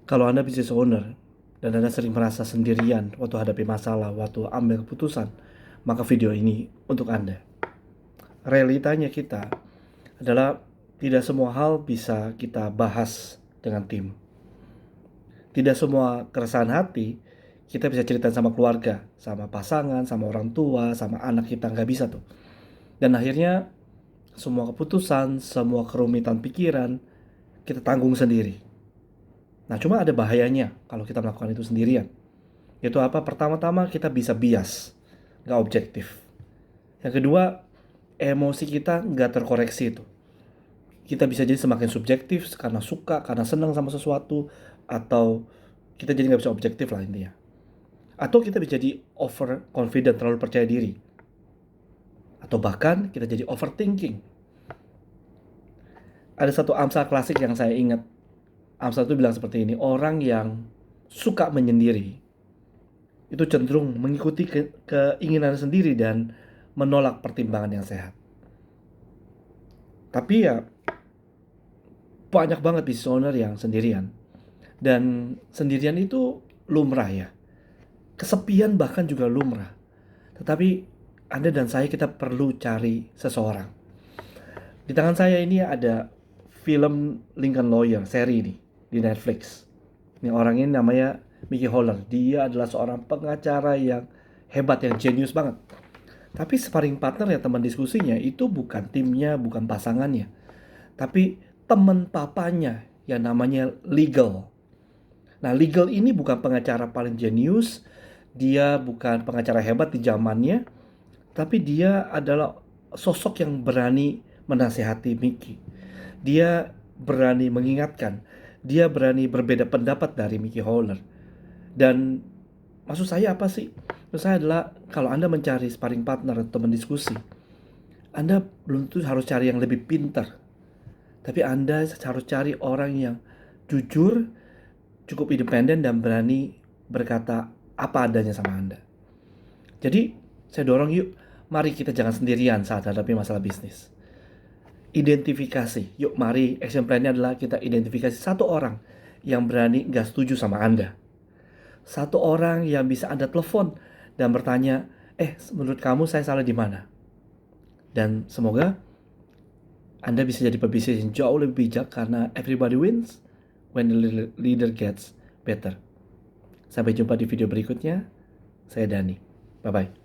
Kalau Anda business owner dan Anda sering merasa sendirian waktu hadapi masalah, waktu ambil keputusan, maka video ini untuk Anda. Realitanya kita adalah tidak semua hal bisa kita bahas dengan tim. Tidak semua keresahan hati kita bisa ceritain sama keluarga, sama pasangan, sama orang tua, sama anak kita, nggak bisa tuh. Dan akhirnya semua keputusan, semua kerumitan pikiran kita tanggung sendiri. Nah, cuma ada bahayanya kalau kita melakukan itu sendirian. Yaitu apa? Pertama-tama kita bisa bias, nggak objektif. Yang kedua, emosi kita nggak terkoreksi itu. Kita bisa jadi semakin subjektif karena suka, karena senang sama sesuatu, atau kita jadi nggak bisa objektif lah intinya. Atau kita bisa jadi over confident, terlalu percaya diri. Atau bahkan kita jadi overthinking. Ada satu Amsal klasik yang saya ingat. Amsal itu bilang seperti ini, orang yang suka menyendiri itu cenderung mengikuti keinginan sendiri dan menolak pertimbangan yang sehat. Tapi ya banyak banget business owner yang sendirian. Dan sendirian itu lumrah ya. Kesepian bahkan juga lumrah. Tetapi Anda dan saya kita perlu cari seseorang. Di tangan saya ini ada film Lincoln Lawyer, seri ini di Netflix. Ini orang ini namanya Mickey Holler. Dia adalah seorang pengacara yang hebat, yang jenius banget. Tapi sparring partner ya, teman diskusinya itu bukan timnya, bukan pasangannya. Tapi teman papanya yang namanya Legal. Nah, Legal ini bukan pengacara paling jenius, dia bukan pengacara hebat di zamannya, tapi dia adalah sosok yang berani menasehati Mickey. Dia berani mengingatkan, dia berani berbeda pendapat dari Mickey Howler. Dan maksud saya apa sih? Maksud saya adalah kalau Anda mencari sparring partner atau teman diskusi, Anda belum tentu harus cari yang lebih pintar. Tapi Anda harus cari orang yang jujur, cukup independen dan berani berkata apa adanya sama Anda. Jadi, saya dorong yuk, mari kita jangan sendirian saat hadapi masalah bisnis. Identifikasi, yuk mari action plan-nya adalah kita identifikasi satu orang yang berani gak setuju sama Anda. Satu orang yang bisa Anda telepon dan bertanya, menurut kamu saya salah di mana? Dan semoga Anda bisa jadi pebisnis yang jauh lebih bijak karena everybody wins when the leader gets better. Sampai jumpa di video berikutnya. Saya Dani. Bye-bye.